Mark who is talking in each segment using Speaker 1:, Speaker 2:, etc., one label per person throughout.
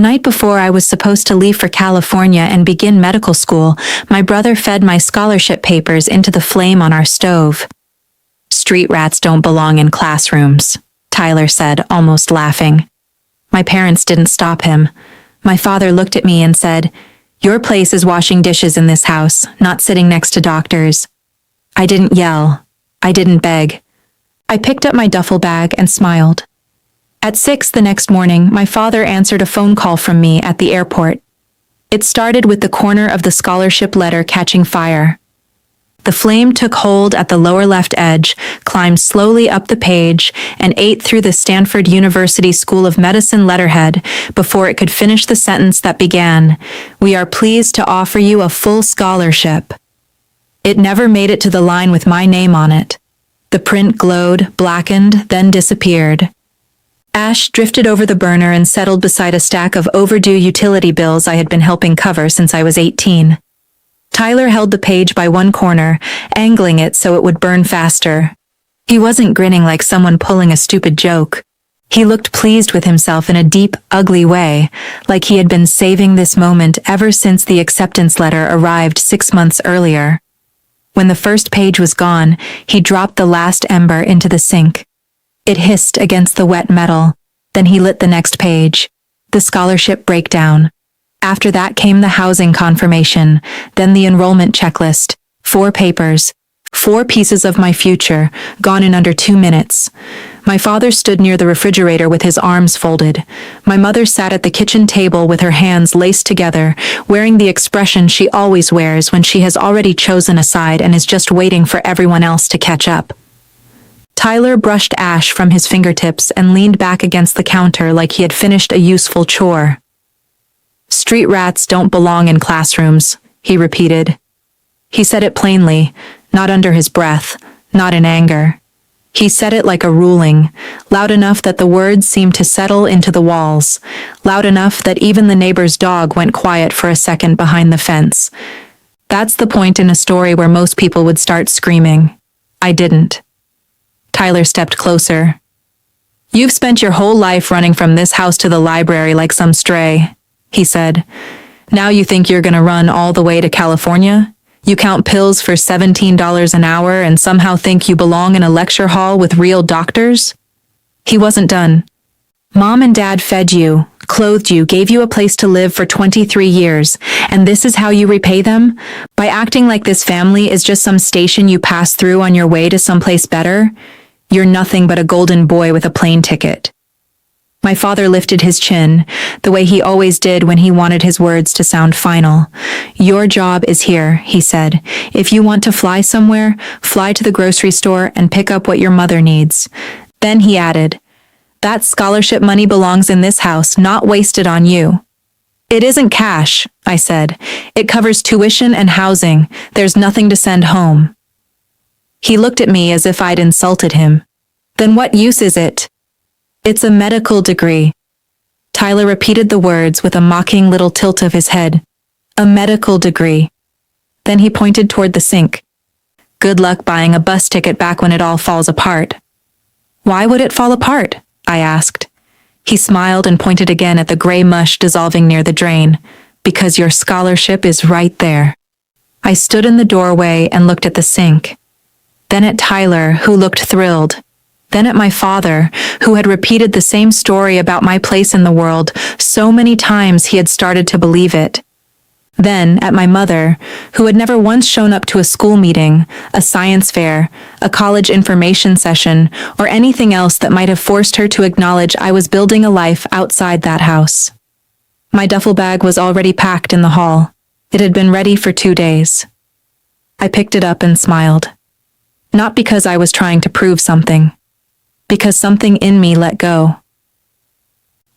Speaker 1: The night before I was supposed to leave for California and begin medical school, my brother fed my scholarship papers into the flame on our stove. "Street rats don't belong in classrooms," Tyler said, almost laughing. My parents didn't stop him. My father looked at me and said, "Your place is washing dishes in this house, not sitting next to doctors." I didn't yell. I didn't beg. I picked up my duffel bag and smiled. At 6 the next morning, my father answered a phone call from me at the airport. It started with the corner of the scholarship letter catching fire. The flame took hold at the lower left edge, climbed slowly up the page, and ate through the Stanford University School of Medicine letterhead before it could finish the sentence that began, "We are pleased to offer you a full scholarship." It never made it to the line with my name on it. The print glowed, blackened, then disappeared. Ash drifted over the burner and settled beside a stack of overdue utility bills I had been helping cover since I was 18. Tyler held the page by one corner, angling it so it would burn faster. He wasn't grinning like someone pulling a stupid joke. He looked pleased with himself in a deep, ugly way, like he had been saving this moment ever since the acceptance letter arrived 6 months earlier. When the first page was gone, he dropped the last ember into the sink. It hissed against the wet metal. Then he lit the next page. The scholarship breakdown. After that came the housing confirmation, then the enrollment checklist. 4 papers. 4 pieces of my future, gone in under 2 minutes. My father stood near the refrigerator with his arms folded. My mother sat at the kitchen table with her hands laced together, wearing the expression she always wears when she has already chosen a side and is just waiting for everyone else to catch up. Tyler brushed ash from his fingertips and leaned back against the counter like he had finished a useful chore. "Street rats don't belong in classrooms," he repeated. He said it plainly, not under his breath, not in anger. He said it like a ruling, loud enough that the words seemed to settle into the walls, loud enough that even the neighbor's dog went quiet for a second behind the fence. That's the point in a story where most people would start screaming. I didn't. Tyler stepped closer. "You've spent your whole life running from this house to the library like some stray," he said. "Now you think you're gonna run all the way to California? You count pills for $17 an hour and somehow think you belong in a lecture hall with real doctors?" He wasn't done. "Mom and Dad fed you, clothed you, gave you a place to live for 23 years, and this is how you repay them? By acting like this family is just some station you pass through on your way to someplace better? You're nothing but a golden boy with a plane ticket." My father lifted his chin, the way he always did when he wanted his words to sound final. "Your job is here," he said. "If you want to fly somewhere, fly to the grocery store and pick up what your mother needs." Then he added, "That scholarship money belongs in this house, not wasted on you." "It isn't cash," I said. "It covers tuition and housing. There's nothing to send home." He looked at me as if I'd insulted him. "Then what use is it?" "It's a medical degree." Tyler repeated the words with a mocking little tilt of his head. "A medical degree." Then he pointed toward the sink. "Good luck buying a bus ticket back when it all falls apart." "Why would it fall apart?" I asked. He smiled and pointed again at the gray mush dissolving near the drain. "Because your scholarship is right there." I stood in the doorway and looked at the sink. Then at Tyler, who looked thrilled. Then at my father, who had repeated the same story about my place in the world so many times he had started to believe it. Then at my mother, who had never once shown up to a school meeting, a science fair, a college information session, or anything else that might have forced her to acknowledge I was building a life outside that house. My duffel bag was already packed in the hall. It had been ready for 2 days. I picked it up and smiled. Not because I was trying to prove something. Because something in me let go.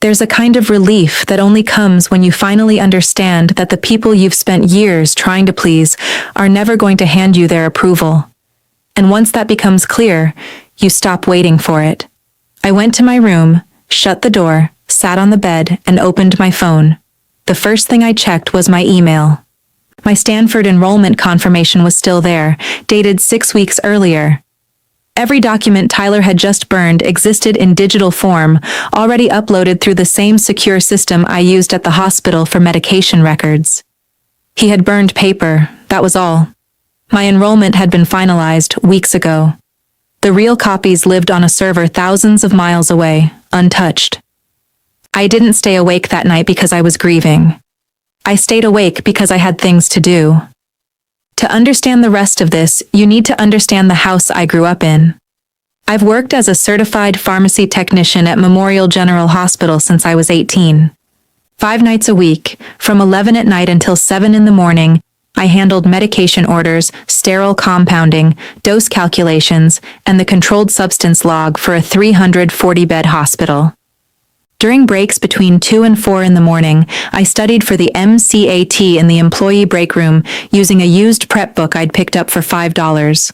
Speaker 1: There's a kind of relief that only comes when you finally understand that the people you've spent years trying to please are never going to hand you their approval. And once that becomes clear, you stop waiting for it. I went to my room, shut the door, sat on the bed, and opened my phone. The first thing I checked was my email. My Stanford enrollment confirmation was still there, dated 6 weeks earlier. Every document Tyler had just burned existed in digital form, already uploaded through the same secure system I used at the hospital for medication records. He had burned paper, that was all. My enrollment had been finalized weeks ago. The real copies lived on a server thousands of miles away, untouched. I didn't stay awake that night because I was grieving. I stayed awake because I had things to do. To understand the rest of this, you need to understand the house I grew up in. I've worked as a certified pharmacy technician at Memorial General Hospital since I was 18. 5 nights a week, from 11 at night until 7 in the morning, I handled medication orders, sterile compounding, dose calculations, and the controlled substance log for a 340-bed hospital. During breaks between 2 and 4 in the morning, I studied for the MCAT in the employee break room using a used prep book I'd picked up for $5.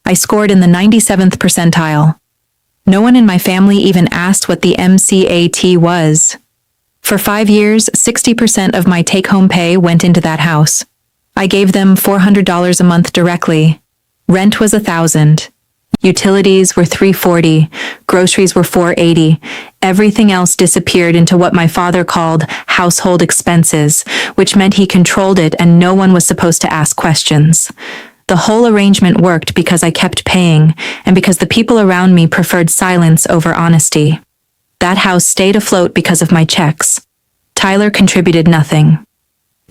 Speaker 1: I scored in the 97th percentile. No one in my family even asked what the MCAT was. For 5 years, 60% of my take-home pay went into that house. I gave them $400 a month directly. Rent was $1,000. Utilities were $340, groceries were $480. Everything else disappeared into what my father called household expenses, which meant he controlled it and no one was supposed to ask questions. The whole arrangement worked because I kept paying, and because the people around me preferred silence over honesty. That house stayed afloat because of my checks. Tyler contributed nothing.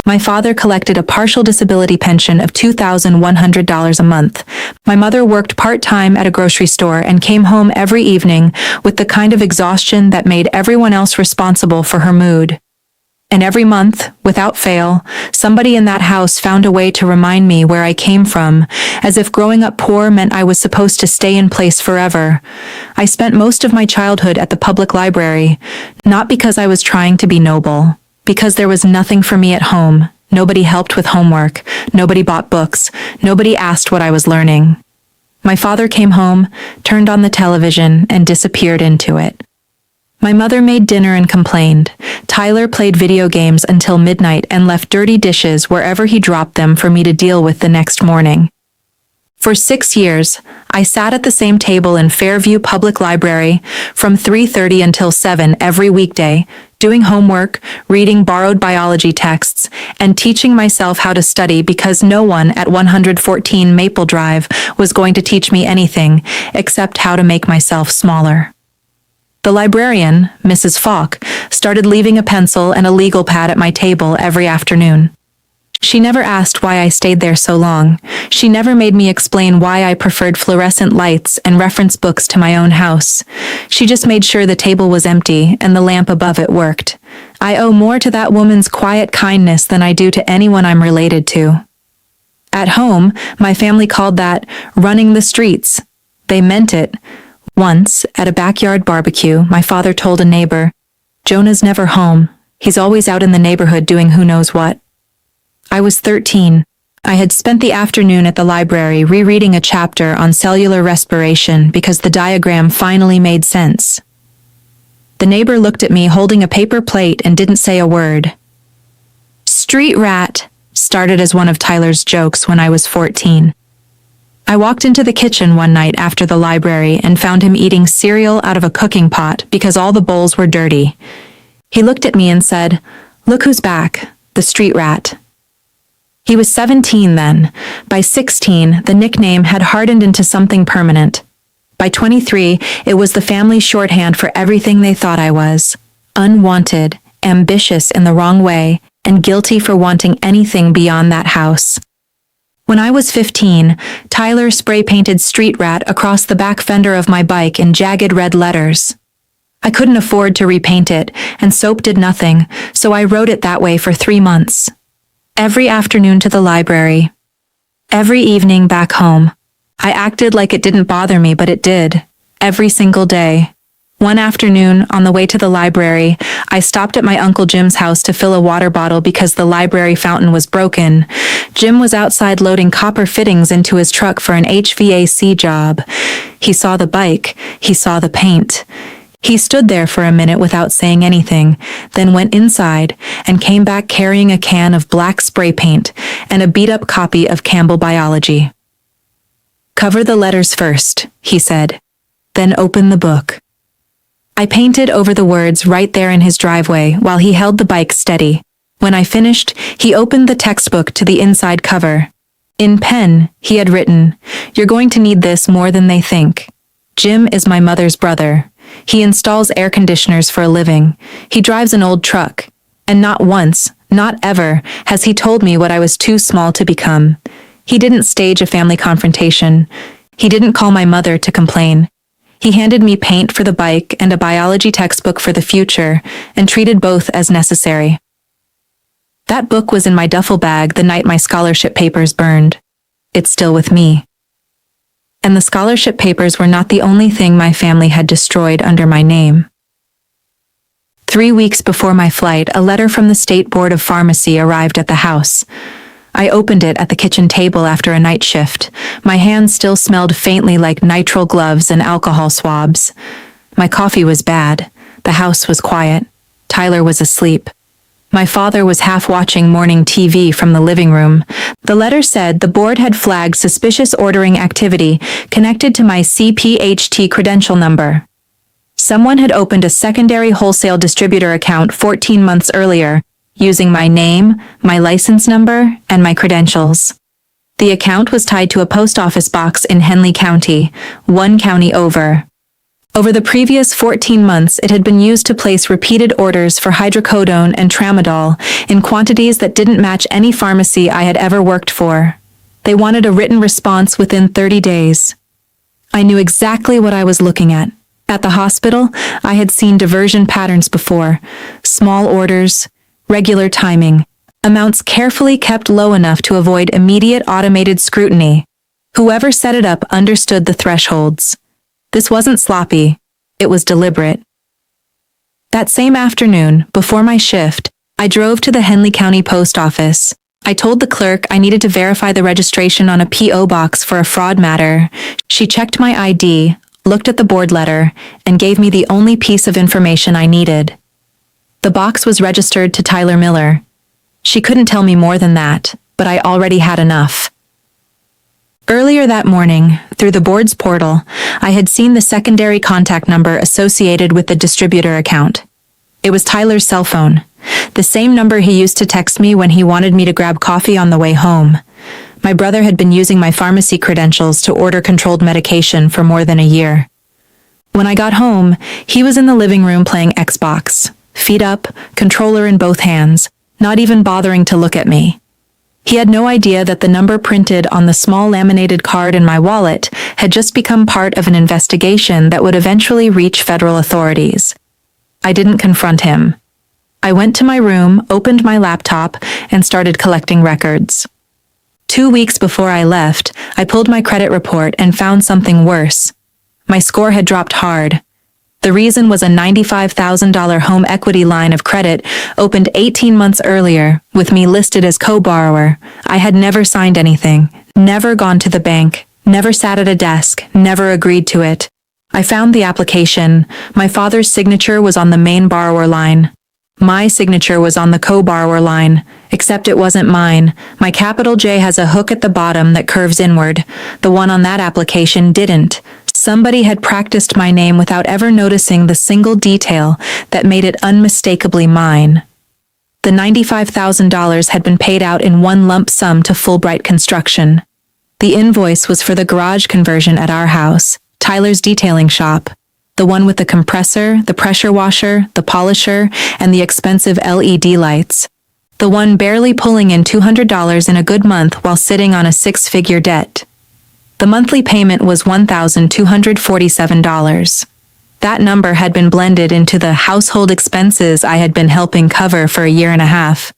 Speaker 1: My father collected a partial disability pension of $2,100 a month. My mother worked part-time at a grocery store and came home every evening with the kind of exhaustion that made everyone else responsible for her mood. And every month, without fail, somebody in that house found a way to remind me where I came from, as if growing up poor meant I was supposed to stay in place forever. I spent most of my childhood at the public library, not because I was trying to be noble. Because there was nothing for me at home, nobody helped with homework, nobody bought books, nobody asked what I was learning. My father came home, turned on the television, and disappeared into it. My mother made dinner and complained. Tyler played video games until midnight and left dirty dishes wherever he dropped them for me to deal with the next morning. For 6 years, I sat at the same table in Fairview Public Library from 3:30 until 7 every weekday, doing homework, reading borrowed biology texts, and teaching myself how to study because no one at 114 Maple Drive was going to teach me anything except how to make myself smaller. The librarian, Mrs. Falk, started leaving a pencil and a legal pad at my table every afternoon. She never asked why I stayed there so long. She never made me explain why I preferred fluorescent lights and reference books to my own house. She just made sure the table was empty and the lamp above it worked. I owe more to that woman's quiet kindness than I do to anyone I'm related to. At home, my family called that running the streets. They meant it. Once, at a backyard barbecue, my father told a neighbor, "Jonah's never home. He's always out in the neighborhood doing who knows what." I was 13. I had spent the afternoon at the library rereading a chapter on cellular respiration because the diagram finally made sense. The neighbor looked at me holding a paper plate and didn't say a word. "Street rat" started as one of Tyler's jokes when I was 14. I walked into the kitchen one night after the library and found him eating cereal out of a cooking pot because all the bowls were dirty. He looked at me and said, "Look who's back, the street rat." He was 17 then. By 16, the nickname had hardened into something permanent. By 23, it was the family shorthand for everything they thought I was. Unwanted, ambitious in the wrong way, and guilty for wanting anything beyond that house. When I was 15, Tyler spray-painted street rat across the back fender of my bike in jagged red letters. I couldn't afford to repaint it, and soap did nothing, so I wrote it that way for 3 months. Every afternoon to the library. Every evening back home. I acted like it didn't bother me, but it did. Every single day. One afternoon, on the way to the library, I stopped at my Uncle Jim's house to fill a water bottle because the library fountain was broken. Jim was outside loading copper fittings into his truck for an HVAC job. He saw the bike. He saw the paint. He stood there for a minute without saying anything, then went inside and came back carrying a can of black spray paint and a beat-up copy of Campbell Biology. "Cover the letters first," he said. "Then open the book." I painted over the words right there in his driveway while he held the bike steady. When I finished, he opened the textbook to the inside cover. In pen, he had written, "You're going to need this more than they think. Jim is my mother's brother. He installs air conditioners for a living. He drives an old truck. And not once, not ever, has he told me what I was too small to become. He didn't stage a family confrontation. He didn't call my mother to complain. He handed me paint for the bike and a biology textbook for the future, and treated both as necessary. That book was in my duffel bag the night my scholarship papers burned. It's still with me. And the scholarship papers were not the only thing my family had destroyed under my name. 3 weeks before my flight, a letter from the State Board of Pharmacy arrived at the house. I opened it at the kitchen table after a night shift. My hands still smelled faintly like nitrile gloves and alcohol swabs. My coffee was bad. The house was quiet. Tyler was asleep. My father was half watching morning TV from the living room. The letter said the board had flagged suspicious ordering activity connected to my CPHT credential number. Someone had opened a secondary wholesale distributor account 14 months earlier, using my name, my license number, and my credentials. The account was tied to a post office box in Henley County, one county over. Over the previous 14 months, it had been used to place repeated orders for hydrocodone and tramadol in quantities that didn't match any pharmacy I had ever worked for. They wanted a written response within 30 days. I knew exactly what I was looking at. At the hospital, I had seen diversion patterns before. Small orders, regular timing, amounts carefully kept low enough to avoid immediate automated scrutiny. Whoever set it up understood the thresholds. This wasn't sloppy, it was deliberate. That same afternoon, before my shift, I drove to the Henley County Post Office. I told the clerk I needed to verify the registration on a P.O. box for a fraud matter. She checked my ID, looked at the board letter, and gave me the only piece of information I needed. The box was registered to Tyler Miller. She couldn't tell me more than that, but I already had enough. Earlier that morning, through the board's portal, I had seen the secondary contact number associated with the distributor account. It was Tyler's cell phone, the same number he used to text me when he wanted me to grab coffee on the way home. My brother had been using my pharmacy credentials to order controlled medication for more than a year. When I got home, he was in the living room playing Xbox, feet up, controller in both hands, not even bothering to look at me. He had no idea that the number printed on the small laminated card in my wallet had just become part of an investigation that would eventually reach federal authorities. I didn't confront him. I went to my room, opened my laptop, and started collecting records. 2 weeks before I left, I pulled my credit report and found something worse. My score had dropped hard. The reason was a $95,000 home equity line of credit opened 18 months earlier, with me listed as co-borrower. I had never signed anything, never gone to the bank, never sat at a desk, never agreed to it. I found the application. My father's signature was on the main borrower line. My signature was on the co-borrower line, except it wasn't mine. My capital J has a hook at the bottom that curves inward. The one on that application didn't. Somebody had practiced my name without ever noticing the single detail that made it unmistakably mine. The $95,000 had been paid out in one lump sum to Fulbright Construction. The invoice was for the garage conversion at our house, Tyler's detailing shop. The one with the compressor, the pressure washer, the polisher, and the expensive LED lights. The one barely pulling in $200 in a good month while sitting on a six-figure debt. The monthly payment was $1,247. That number had been blended into the household expenses I had been helping cover for a year and a half.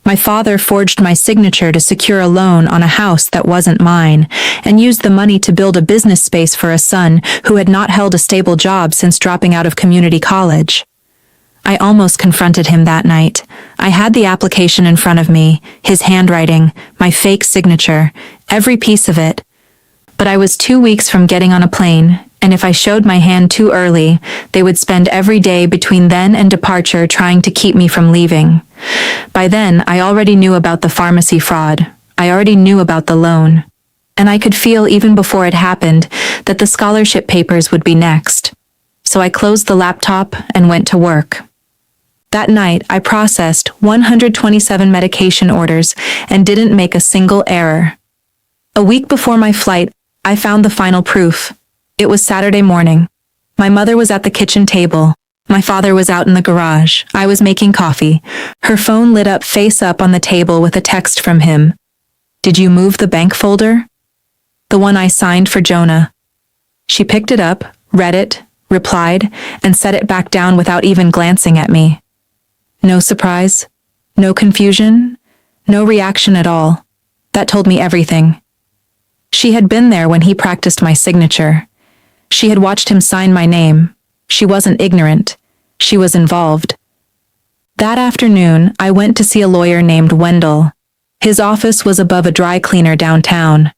Speaker 1: My father forged my signature to secure a loan on a house that wasn't mine, and used the money to build a business space for a son who had not held a stable job since dropping out of community college. I almost confronted him that night. I had the application in front of me, his handwriting, my fake signature, every piece of it. But I was 2 weeks from getting on a plane, and if I showed my hand too early, they would spend every day between then and departure trying to keep me from leaving. By then, I already knew about the pharmacy fraud. I already knew about the loan. and I could feel even before it happened that the scholarship papers would be next. So I closed the laptop and went to work. That night, I processed 127 medication orders and didn't make a single error. A week before my flight, I found the final proof. It was Saturday morning. My mother was at the kitchen table. My father was out in the garage. I was making coffee. Her phone lit up face up on the table with a text from him. "Did you move the bank folder?" "The one I signed for Jonah." She picked it up, read it, replied, and set it back down without even glancing at me. No surprise, no confusion, no reaction at all. That told me everything. She had been there when he practiced my signature. She had watched him sign my name. She wasn't ignorant. She was involved. That afternoon, I went to see a lawyer named Wendell. His office was above a dry cleaner downtown.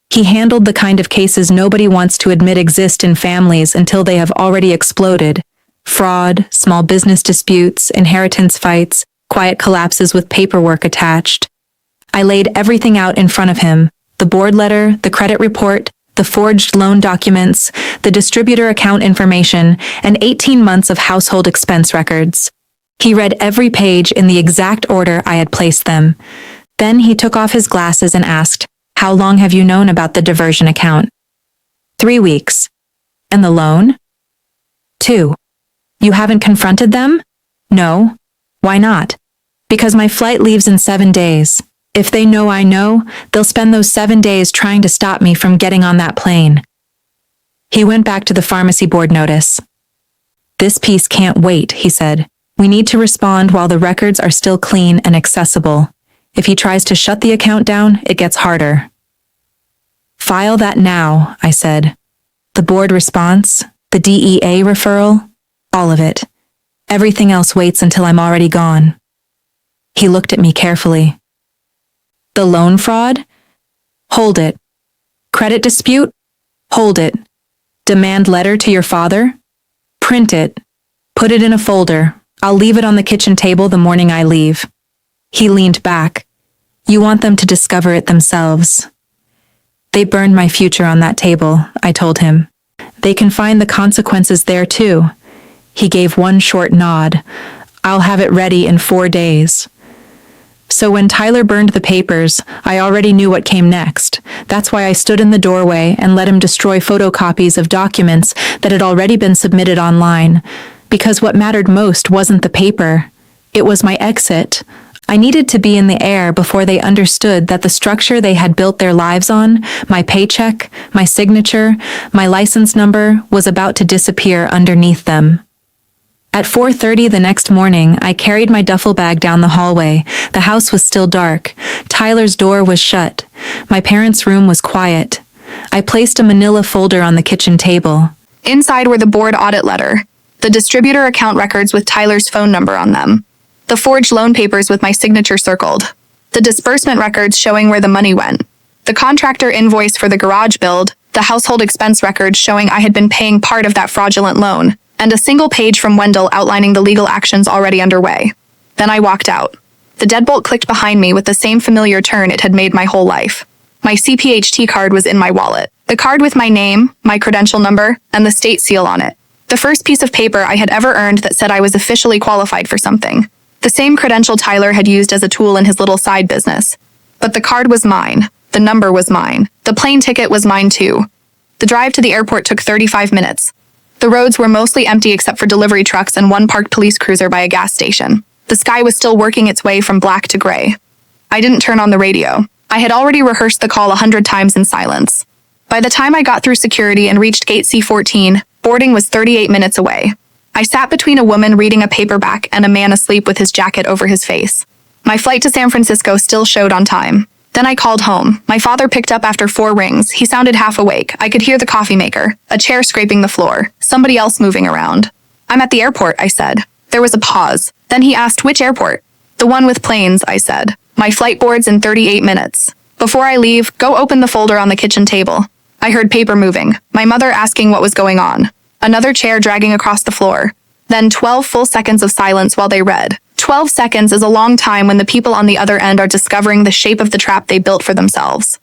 Speaker 1: He handled the kind of cases nobody wants to admit exist in families until they have already exploded. Fraud, small business disputes, inheritance fights, quiet collapses with paperwork attached. I laid everything out in front of him: the board letter, the credit report, the forged loan documents, the distributor account information, and 18 months of household expense records. He read every page in the exact order I had placed them. Then he took off his glasses and asked, "How long have you known about the diversion account?" 3 weeks. "And the loan?" 2. "You haven't confronted them?" "No." "Why not?" "Because my flight leaves in 7 days. If they know I know, they'll spend those 7 days trying to stop me from getting on that plane." He went back to the pharmacy board notice. "This piece can't wait," he said. "We need to respond while the records are still clean and accessible. If he tries to shut the account down, it gets harder." "File that now," I said. "The board response, the DEA referral, all of it. Everything else waits until I'm already gone." He looked at me carefully. "The loan fraud? Hold it. Credit dispute? Hold it. Demand letter to your father? Print it. Put it in a folder. I'll leave it on the kitchen table the morning I leave." He leaned back. "You want them to discover it themselves." "They burned my future on that table," I told him. "They can find the consequences there too." He gave one short nod. "I'll have it ready in 4 days." So when Tyler burned the papers, I already knew what came next. That's why I stood in the doorway and let him destroy photocopies of documents that had already been submitted online. Because what mattered most wasn't the paper. It was my exit. I needed to be in the air before they understood that the structure they had built their lives on, my paycheck, my signature, my license number, was about to disappear underneath them. At 4:30 the next morning, I carried my duffel bag down the hallway. The house was still dark. Tyler's door was shut. My parents' room was quiet. I placed a manila folder on the kitchen table.
Speaker 2: Inside were the board audit letter, the distributor account records with Tyler's phone number on them, the forged loan papers with my signature circled, the disbursement records showing where the money went, the contractor invoice for the garage build, the household expense records showing I had been paying part of that fraudulent loan, and a single page from Wendell outlining the legal actions already underway. Then I walked out. The deadbolt clicked behind me with the same familiar turn it had made my whole life. My CPHT card was in my wallet. The card with my name, my credential number, and the state seal on it. The first piece of paper I had ever earned that said I was officially qualified for something. The same credential Tyler had used as a tool in his little side business. But the card was mine. The number was mine. The plane ticket was mine too. The drive to the airport took 35 minutes. The roads were mostly empty except for delivery trucks and one parked police cruiser by a gas station. The sky was still working its way from black to gray. I didn't turn on the radio. I had already rehearsed the call 100 times in silence. By the time I got through security and reached gate C14, boarding was 38 minutes away. I sat between a woman reading a paperback and a man asleep with his jacket over his face. My flight to San Francisco still showed on time. Then I called home. My father picked up after 4 rings. He sounded half awake. I could hear the coffee maker, a chair scraping the floor, somebody else moving around. "I'm at the airport," I said. There was a pause. Then he asked, "Which airport?" "The one with planes," I said. "My flight board's in 38 minutes. Before I leave, go open the folder on the kitchen table." I heard paper moving. My mother asking what was going on. Another chair dragging across the floor. Then 12 full seconds of silence while they read. 12 seconds is a long time when the people on the other end are discovering the shape of the trap they built for themselves.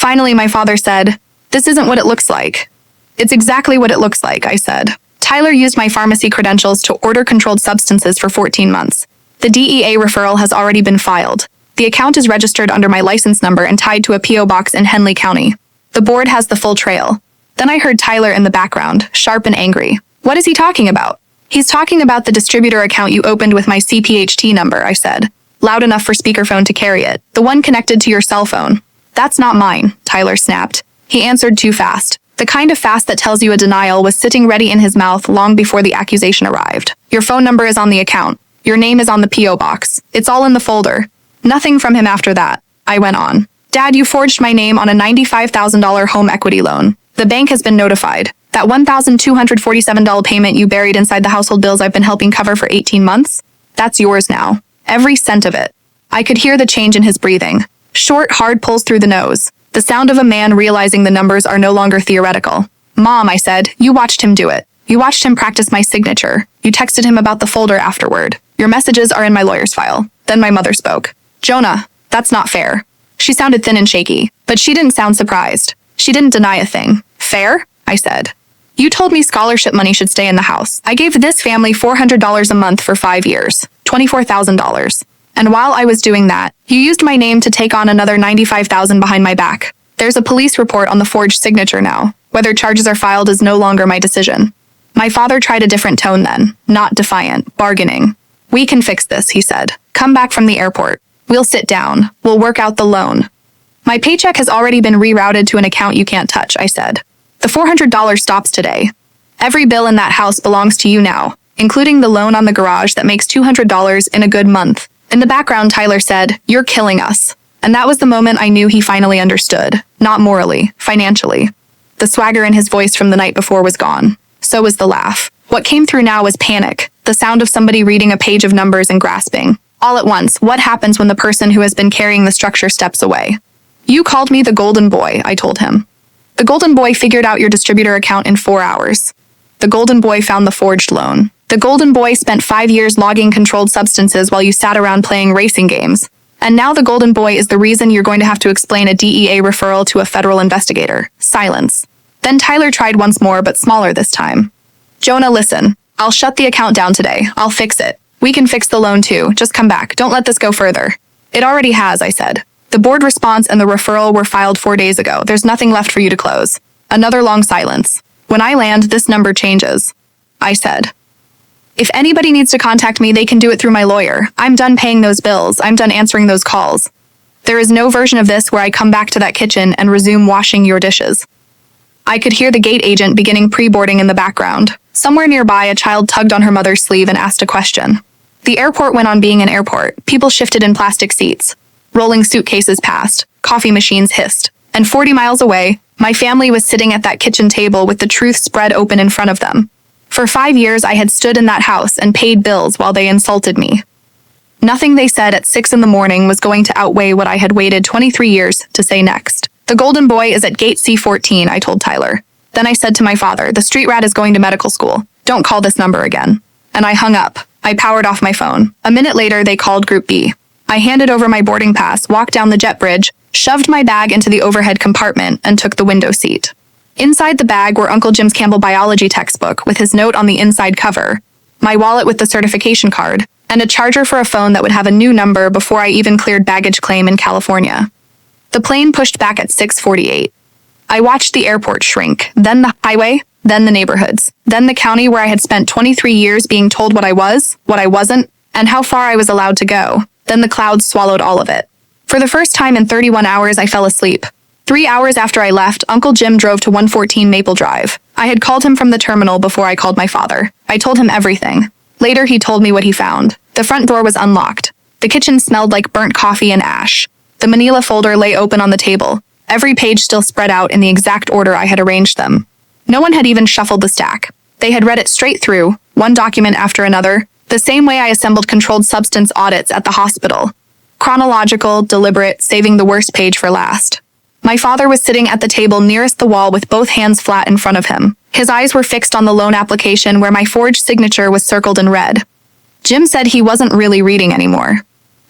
Speaker 2: Finally, my father said, "This isn't what it looks like." "It's exactly what it looks like," I said. "Tyler used my pharmacy credentials to order controlled substances for 14 months. The DEA referral has already been filed. The account is registered under my license number and tied to a P.O. box in Henley County. The board has the full trail." Then I heard Tyler in the background, sharp and angry. "What is he talking about?" "He's talking about the distributor account you opened with my CPHT number," I said, loud enough for speakerphone to carry it. "The one connected to your cell phone." "That's not mine," Tyler snapped. He answered too fast. The kind of fast that tells you a denial was sitting ready in his mouth long before the accusation arrived. "Your phone number is on the account. Your name is on the P.O. box. It's all in the folder." Nothing from him after that. I went on. "Dad, you forged my name on a $95,000 home equity loan. The bank has been notified. That $1,247 payment you buried inside the household bills I've been helping cover for 18 months? That's yours now. Every cent of it." I could hear the change in his breathing. Short, hard pulls through the nose. The sound of a man realizing the numbers are no longer theoretical. "Mom," I said, "you watched him do it. You watched him practice my signature. You texted him about the folder afterward. Your messages are in my lawyer's file." Then my mother spoke. "Jonah, that's not fair." She sounded thin and shaky, but she didn't sound surprised. She didn't deny a thing. "Fair?" I said. "You told me scholarship money should stay in the house. I gave this family $400 a month for 5 years, $24,000. And while I was doing that, you used my name to take on another $95,000 behind my back. There's a police report on the forged signature now. Whether charges are filed is no longer my decision." My father tried a different tone then, not defiant, bargaining. "We can fix this," he said. "Come back from the airport. We'll sit down. We'll work out the loan." "My paycheck has already been rerouted to an account you can't touch," I said. "The $400 stops today. Every bill in that house belongs to you now, including the loan on the garage that makes $200 in a good month." In the background, Tyler said, "You're killing us." And that was the moment I knew he finally understood. Not morally, financially. The swagger in his voice from the night before was gone. So was the laugh. What came through now was panic, the sound of somebody reading a page of numbers and grasping. All at once, what happens when the person who has been carrying the structure steps away? "You called me the Golden Boy," I told him. "The Golden Boy figured out your distributor account in 4 hours. The Golden Boy found the forged loan. The Golden Boy spent 5 years logging controlled substances while you sat around playing racing games. And now the Golden Boy is the reason you're going to have to explain a DEA referral to a federal investigator." Silence. Then Tyler tried once more, but smaller this time. "Jonah, listen. I'll shut the account down today. I'll fix it. We can fix the loan too. Just come back. Don't let this go further." "It already has," I said. "The board response and the referral were filed 4 days ago. There's nothing left for you to close." Another long silence. "When I land, this number changes," I said. "If anybody needs to contact me, they can do it through my lawyer. I'm done paying those bills. I'm done answering those calls. There is no version of this where I come back to that kitchen and resume washing your dishes." I could hear the gate agent beginning pre-boarding in the background. Somewhere nearby, a child tugged on her mother's sleeve and asked a question. The airport went on being an airport. People shifted in plastic seats. Rolling suitcases passed. Coffee machines hissed. And 40 miles away, my family was sitting at that kitchen table with the truth spread open in front of them. For 5 years, I had stood in that house and paid bills while they insulted me. Nothing they said at 6 in the morning was going to outweigh what I had waited 23 years to say next. "The Golden Boy is at gate C14, I told Tyler. Then I said to my father, "The street rat is going to medical school. Don't call this number again." And I hung up. I powered off my phone. A minute later, they called Group B. I handed over my boarding pass, walked down the jet bridge, shoved my bag into the overhead compartment, and took the window seat. Inside the bag were Uncle Jim's Campbell biology textbook with his note on the inside cover, my wallet with the certification card, and a charger for a phone that would have a new number before I even cleared baggage claim in California. The plane pushed back at 6:48. I watched the airport shrink, then the highway, then the neighborhoods, then the county where I had spent 23 years being told what I was, what I wasn't, and how far I was allowed to go. Then the clouds swallowed all of it. For the first time in 31 hours, I fell asleep. 3 hours after I left, Uncle Jim drove to 114 Maple Drive. I had called him from the terminal before I called my father. I told him everything. Later, he told me what he found. The front door was unlocked. The kitchen smelled like burnt coffee and ash. The manila folder lay open on the table, every page still spread out in the exact order I had arranged them. No one had even shuffled the stack. They had read it straight through, one document after another, the same way I assembled controlled substance audits at the hospital. Chronological, deliberate, saving the worst page for last. My father was sitting at the table nearest the wall with both hands flat in front of him. His eyes were fixed on the loan application where my forged signature was circled in red. Jim said he wasn't really reading anymore.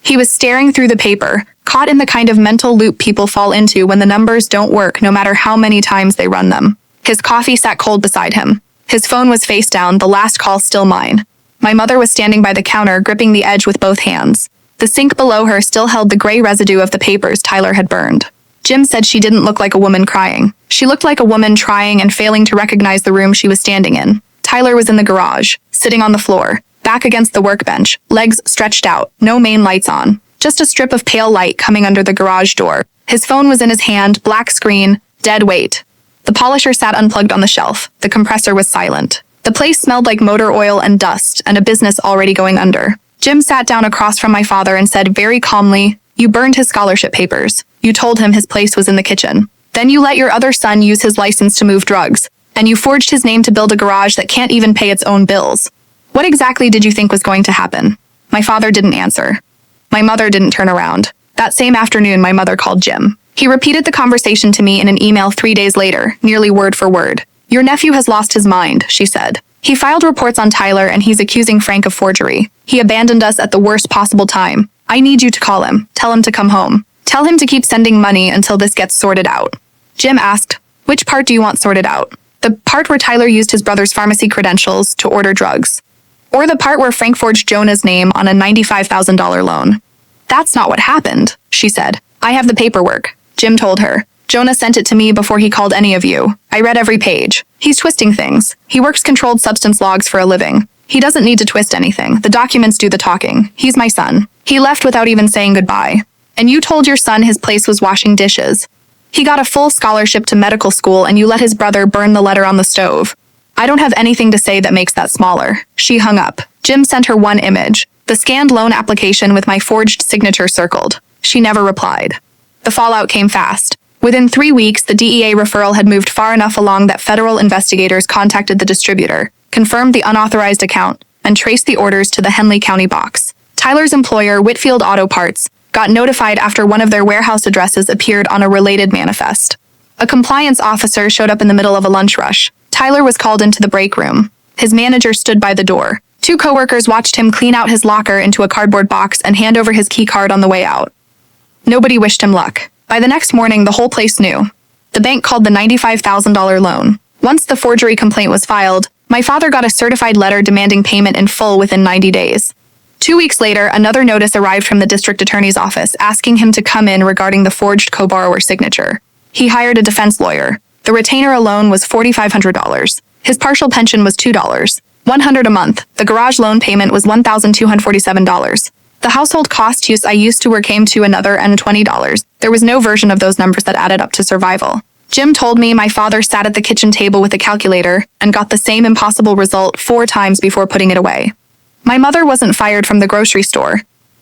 Speaker 2: He was staring through the paper, caught in the kind of mental loop people fall into when the numbers don't work no matter how many times they run them. His coffee sat cold beside him. His phone was face down, the last call still mine. My mother was standing by the counter, gripping the edge with both hands. The sink below her still held the gray residue of the papers Tyler had burned. Jim said she didn't look like a woman crying. She looked like a woman trying and failing to recognize the room she was standing in. Tyler was in the garage, sitting on the floor, back against the workbench, legs stretched out, no main lights on. Just a strip of pale light coming under the garage door. His phone was in his hand, black screen, dead weight. The polisher sat unplugged on the shelf. The compressor was silent. The place smelled like motor oil and dust, and a business already going under. Jim sat down across from my father and said very calmly, "You burned his scholarship papers. You told him his place was in the kitchen. Then you let your other son use his license to move drugs. And you forged his name to build a garage that can't even pay its own bills. What exactly did you think was going to happen?" My father didn't answer. My mother didn't turn around. That same afternoon, my mother called Jim. He repeated the conversation to me in an email 3 days later, nearly word for word. "Your nephew has lost his mind," she said. "He filed reports on Tyler and he's accusing Frank of forgery. He abandoned us at the worst possible time. I need you to call him. Tell him to come home. Tell him to keep sending money until this gets sorted out." Jim asked, "Which part do you want sorted out? The part where Tyler used his brother's pharmacy credentials to order drugs? Or the part where Frank forged Jonah's name on a $95,000 loan?" "That's not what happened," she said. "I have the paperwork," Jim told her. "Jonah sent it to me before he called any of you. I read every page. He's twisting things. He works controlled substance logs for a living. He doesn't need to twist anything. The documents do the talking. He's my son. He left without even saying goodbye. And you told your son his place was washing dishes. He got a full scholarship to medical school and you let his brother burn the letter on the stove. I don't have anything to say that makes that smaller." She hung up. Jim sent her one image, the scanned loan application with my forged signature circled. She never replied. The fallout came fast. Within 3 weeks, the DEA referral had moved far enough along that federal investigators contacted the distributor, confirmed the unauthorized account, and traced the orders to the Henley County box. Tyler's employer, Whitfield Auto Parts, got notified after one of their warehouse addresses appeared on a related manifest. A compliance officer showed up in the middle of a lunch rush. Tyler was called into the break room. His manager stood by the door. 2 coworkers watched him clean out his locker into a cardboard box and hand over his key card on the way out. Nobody wished him luck. By the next morning, the whole place knew. The bank called the $95,000 loan. Once the forgery complaint was filed, my father got a certified letter demanding payment in full within 90 days. 2 weeks later, another notice arrived from the district attorney's office asking him to come in regarding the forged co-borrower signature. He hired a defense lawyer. The retainer alone was $4,500. His partial pension was $2, $100 a month. The garage loan payment was $1,247. The household cost use I used to work came to another and $20. There was no version of those numbers that added up to survival. Jim told me my father sat at the kitchen table with a calculator and got the same impossible result 4 times before putting it away. My mother wasn't fired from the grocery store,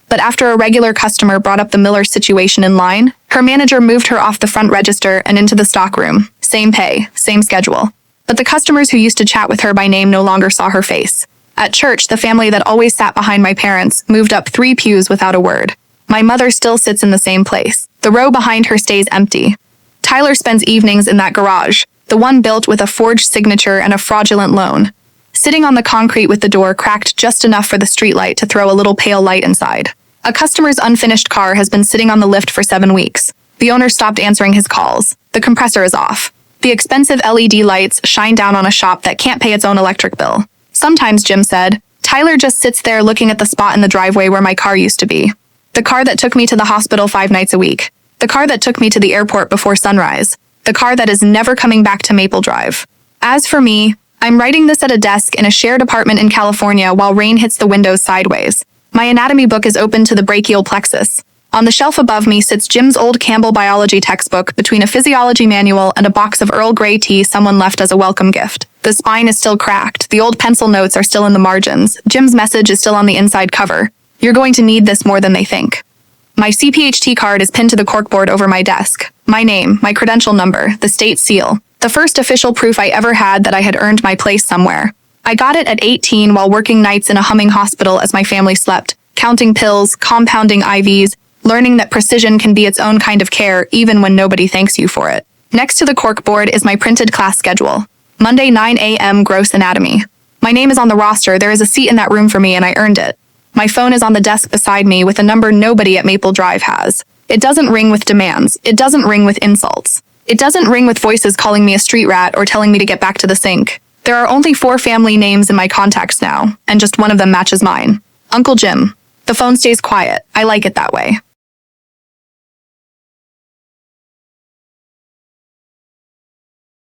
Speaker 2: but after a regular customer brought up the Miller situation in line, her manager moved her off the front register and into the stockroom. Same pay, same schedule. But the customers who used to chat with her by name no longer saw her face. At church, the family that always sat behind my parents moved up 3 pews without a word. My mother still sits in the same place. The row behind her stays empty. Tyler spends evenings in that garage, the one built with a forged signature and a fraudulent loan, sitting on the concrete with the door cracked just enough for the streetlight to throw a little pale light inside. A customer's unfinished car has been sitting on the lift for 7 weeks. The owner stopped answering his calls. The compressor is off. The expensive LED lights shine down on a shop that can't pay its own electric bill. Sometimes, Jim said, Tyler just sits there looking at the spot in the driveway where my car used to be. The car that took me to the hospital 5 nights a week. The car that took me to the airport before sunrise. The car that is never coming back to Maple Drive. As for me, I'm writing this at a desk in a shared apartment in California while rain hits the windows sideways. My anatomy book is open to the brachial plexus. On the shelf above me sits Jim's old Campbell biology textbook between a physiology manual and a box of Earl Grey tea someone left as a welcome gift. The spine is still cracked. The old pencil notes are still in the margins. Jim's message is still on the inside cover. You're going to need this more than they think. My CPHT card is pinned to the corkboard over my desk. My name, my credential number, the state seal. The first official proof I ever had that I had earned my place somewhere. I got it at 18 while working nights in a humming hospital as my family slept, counting pills, compounding IVs, learning that precision can be its own kind of care even when nobody thanks you for it. Next to the corkboard is my printed class schedule. Monday 9 a.m. gross anatomy. My name is on the roster. There is a seat in that room for me and I earned it. My phone is on the desk beside me with a number nobody at Maple Drive has. It doesn't ring with demands. It doesn't ring with insults. It doesn't ring with voices calling me a street rat or telling me to get back to the sink. There are only 4 family names in my contacts now, and just one of them matches mine. Uncle Jim. The phone stays quiet. I like it that way.